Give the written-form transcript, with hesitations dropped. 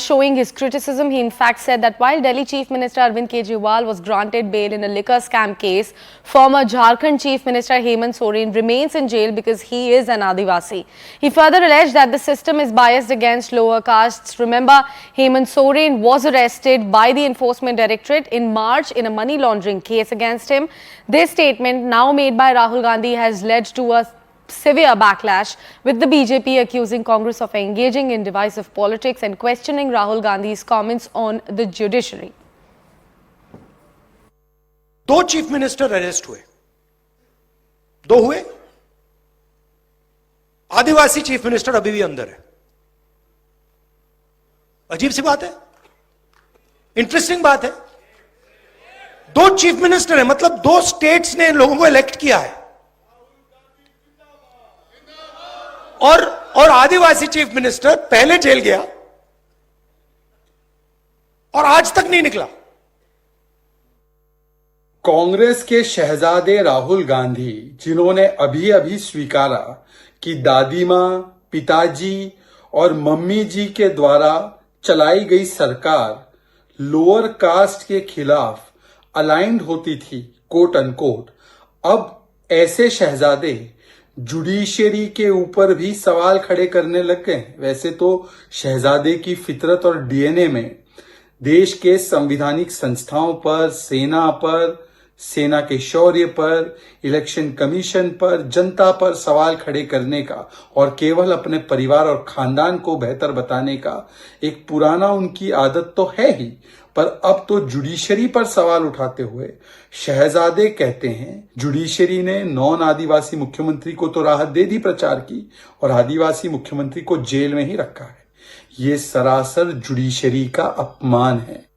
showing his criticism. He in fact said that while Delhi Chief Minister Arvind Kejriwal was granted bail in a liquor scam case, former Jharkhand Chief Minister Hemant Soren remains in jail because he is an Adivasi. He further alleged that the system is biased against lower castes. Remember, Hemant Soren was arrested by the Enforcement Directorate in March in a money laundering case against him. This statement, now made by Rahul Gandhi, has led to a severe backlash, with the BJP accusing Congress of engaging in divisive politics and questioning Rahul Gandhi's comments on the judiciary. दो chief minister arrest हुए, दो हुए। आदिवासी chief minister अभी भी अंदर है। अजीब सी बात है, इंटरेस्टिंग बात है। दो चीफ मिनिस्टर है, मतलब दो स्टेट्स ने इन लोगों को इलेक्ट किया है, और आदिवासी चीफ मिनिस्टर पहले जेल गया और आज तक नहीं निकला। कांग्रेस के शहजादे राहुल गांधी, जिन्होंने अभी अभी स्वीकारा कि दादी मां, पिताजी और मम्मी जी के द्वारा चलाई गई सरकार लोअर कास्ट के खिलाफ अलाइंड होती थी, कोट अनकोट, अब ऐसे शहजादे जुडिशरी के ऊपर भी सवाल खड़े करने लग गए। वैसे तो शहजादे की फितरत और डीएनए में देश के संवैधानिक संस्थाओं पर, सेना के शौर्य पर, इलेक्शन कमीशन पर, जनता पर सवाल खड़े करने का और केवल अपने परिवार और खानदान को बेहतर बताने का एक पुराना उनकी आदत तो है ही, पर अब तो जुडिशरी पर सवाल उठाते हुए शहजादे कहते हैं जुडिशरी ने नॉन आदिवासी मुख्यमंत्री को तो राहत दे दी प्रचार की, और आदिवासी मुख्यमंत्री को जेल में ही रखा है। ये सरासर जुडिशरी का अपमान है।